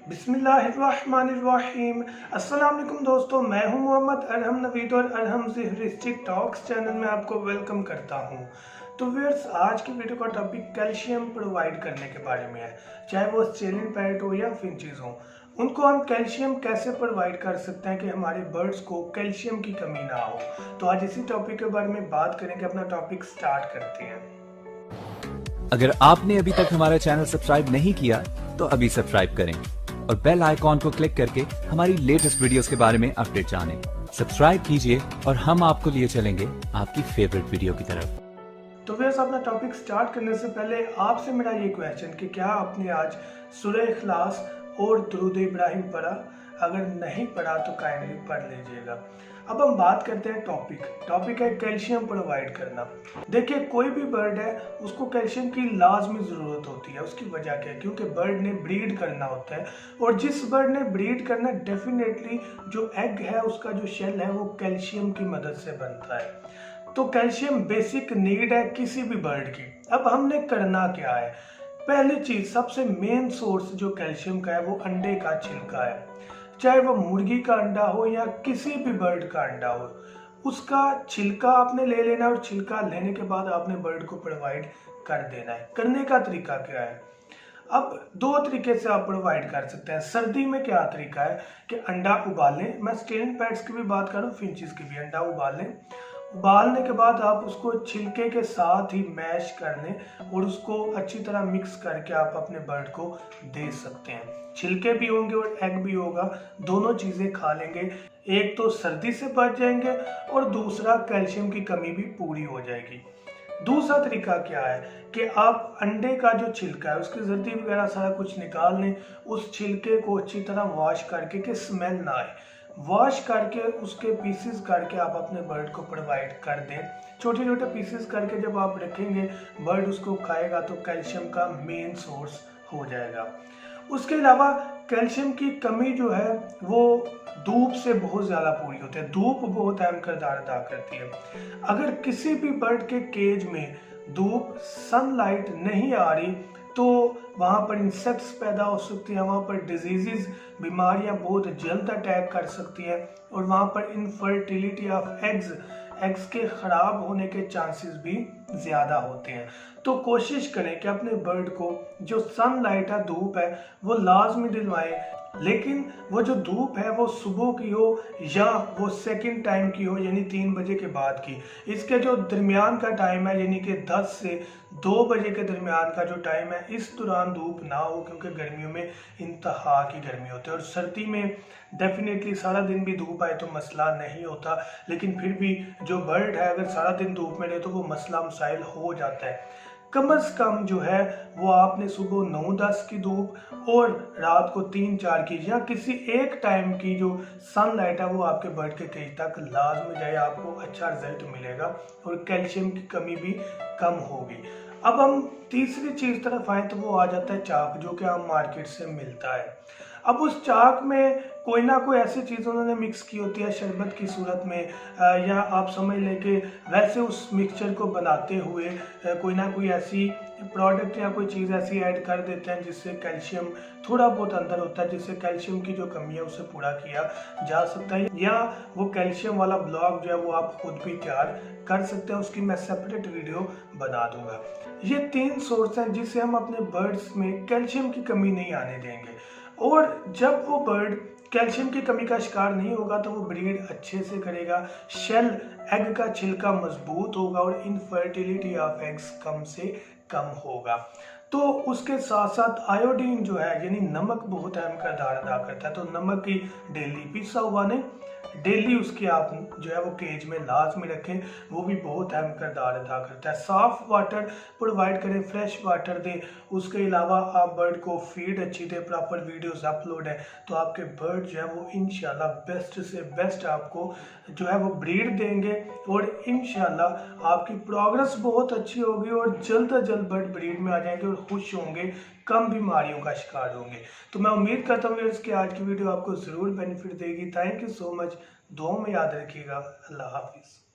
बिस्मिल्लाहिर्रहमानिर्रहीम। अस्सलाम वालेकुम दोस्तों, मैं हूं मोहम्मद अरहम नवीद और अरहम ज़िहरिस्टिक टॉक्स चैनल में आपको वेलकम करता हूं। तो व्यूअर्स, आज की वीडियो का टॉपिक कैल्शियम प्रोवाइड करने के बारे में है। चाहे वो ऑस्ट्रेलियन पैरट हो या फिंचीज हो, उनको हम कैल्शियम कैसे प्रोवाइड कर सकते हैं कि हमारे बर्ड्स को कैल्शियम की कमी ना हो। तो आज इसी टॉपिक के बारे में बात करेंगे। अपना टॉपिक स्टार्ट करते हैं। अगर आपने अभी तक हमारा चैनल सब्सक्राइब नहीं किया तो अभी सब्सक्राइब करें और बेल आइकॉन को क्लिक करके हमारी लेटेस्ट वीडियोस के बारे में अपडेट जानें। सब्सक्राइब कीजिए और हम आपको लिए चलेंगे आपकी फेवरेट वीडियो की तरफ। तो वैसे अपना टॉपिक स्टार्ट करने से पहले आपसे मेरा ये क्वेश्चन कि क्या आपने आज सूरह इखलास और दुरूद इब्राहिम पढ़ा? अगर नहीं पढ़ा तो काइंडली पढ़ लीजिएगा। अब हम बात करते हैं टॉपिक है कैल्शियम प्रोवाइड करना। देखिए, कोई भी बर्ड है उसको कैल्शियम की लाजमी ज़रूरत होती है। उसकी वजह क्या है? क्योंकि बर्ड ने ब्रीड करना होता है और जिस बर्ड ने ब्रीड करना, डेफिनेटली जो एग है उसका जो शेल है वो कैल्शियम की मदद से बनता है। तो कैल्शियम बेसिक नीड है किसी भी बर्ड की। अब हमने करना क्या है? पहली चीज, सबसे मेन सोर्स जो कैल्शियम का है वो अंडे का छिलका है। चाहे वो मुर्गी का अंडा हो या किसी भी बर्ड का अंडा हो, उसका छिलका आपने ले लेना और छिलका लेने के बाद आपने बर्ड को प्रोवाइड कर देना है। करने का तरीका क्या है? अब दो तरीके से आप प्रोवाइड कर सकते हैं। सर्दी में क्या तरीका है कि अंडा उबालें। मैं ऑस्ट्रेलियन पैरट्स की भी बात करूँ, फिंचेस की भी। अंडा उबालें, उबालने के बाद आप उसको छिलके के साथ ही मैश कर लें और उसको अच्छी तरह मिक्स करके आप अपने बर्ड को दे सकते हैं। छिलके भी होंगे और एग भी होगा, दोनों चीज़ें खा लेंगे। एक तो सर्दी से बच जाएंगे और दूसरा कैल्शियम की कमी भी पूरी हो जाएगी। दूसरा तरीका क्या है कि आप अंडे का जो छिलका है उसकी जर्दी वगैरह सारा कुछ निकाल लें। उस छिलके को अच्छी तरह वॉश करके कि स्मेल ना आए, वॉश करके उसके पीसेस करके आप अपने बर्ड को प्रोवाइड कर दें। छोटे छोटे पीसेस करके जब आप रखेंगे, बर्ड उसको खाएगा तो कैल्शियम का मेन सोर्स हो जाएगा। उसके अलावा कैल्शियम की कमी जो है वो धूप से बहुत ज़्यादा पूरी होती है। धूप बहुत अहम किरदार अदा करती है। अगर किसी भी बर्ड के केज में धूप, सनलाइट नहीं आ रही तो वहाँ पर इंसेक्ट्स पैदा हो सकती हैं, वहाँ पर डिजीज़, बीमारियाँ बहुत जल्द अटैक कर सकती हैं और वहाँ पर इनफर्टिलिटी ऑफ एग्स के ख़राब होने के चांसेस भी ज़्यादा होते हैं। तो कोशिश करें कि अपने बर्ड को जो सनलाइट है, धूप है, वो लाजमी दिलवाएं। लेकिन वो जो धूप है वो सुबह की हो या वो सेकंड टाइम की हो, यानी 3 बजे के बाद की। इसके जो दरमियान का टाइम है, यानी कि 10 से 2 बजे के दरमियान का जो टाइम है, इस दौरान धूप ना हो, क्योंकि गर्मियों में इंतहा की गर्मी होती है। और सर्दी में डेफिनेटली सारा दिन भी धूप आए तो मसला नहीं होता, लेकिन फिर भी जो बर्ड है अगर सारा दिन धूप में रहे तो वो मसला मसाइल हो जाता है। कम से कम जो है वो आपने सुबह 9-10 की धूप और रात को 3-4 की या किसी एक टाइम की जो सनलाइट है वो आपके बर्ड के केज तक लाजमी जाए। आपको अच्छा रिजल्ट मिलेगा और कैल्शियम की कमी भी कम होगी। अब हम तीसरी चीज़ तरफ आए तो वो आ जाता है चाक, जो कि हम मार्केट से मिलता है। अब उस चाक में कोई ना कोई ऐसी चीज़ उन्होंने मिक्स की होती है शरबत की सूरत में, या आप समझ लें कि वैसे उस मिक्सचर को बनाते हुए कोई ना कोई ऐसी प्रोडक्ट या कोई चीज़ ऐसी ऐड कर देते हैं जिससे कैल्शियम थोड़ा बहुत अंदर होता है, जिससे कैल्शियम की जो कमी है उसे पूरा किया जा सकता है। या वो कैल्शियम वाला ब्लॉक जो है वो आप खुद भी तैयार कर सकते हैं, उसकी मैं सेपरेट वीडियो बना दूंगा। ये 3 सोर्स हैं जिससे हम अपने बर्ड्स में कैल्शियम की कमी नहीं आने देंगे। और जब वो बर्ड कैल्शियम की कमी का शिकार नहीं होगा तो वो ब्रीड अच्छे से करेगा, शेल एग का छिलका मजबूत होगा और इनफर्टिलिटी ऑफ एग्स कम से कम होगा। तो उसके साथ साथ आयोडीन जो है, यानी नमक, बहुत अहम किरदार अदा करता है। तो नमक की डेली पिसा हुआ ने डेली उसकी आप जो है वो केज में लाजमी रखें, वो भी बहुत अहम किरदार अदा करता है। साफ़ वाटर प्रोवाइड करें, फ्रेश वाटर दें। उसके अलावा आप बर्ड को फीड अच्छी दें, प्रॉपर वीडियोस अपलोड है तो आपके बर्ड जो है वो इंशाल्लाह बेस्ट से बेस्ट आपको जो है वो ब्रीड देंगे और इंशाल्लाह आपकी प्रोग्रेस बहुत अच्छी होगी और जल्द से जल्द बर्ड ब्रीड में आ जाएंगे और खुश होंगे, कम बीमारियों का शिकार होंगे। तो मैं उम्मीद करता हूँ कि आज की वीडियो आपको ज़रूर बेनिफिट देगी। Thank you so much. दुआ में याद रखिएगा। अल्लाह हाफिज़।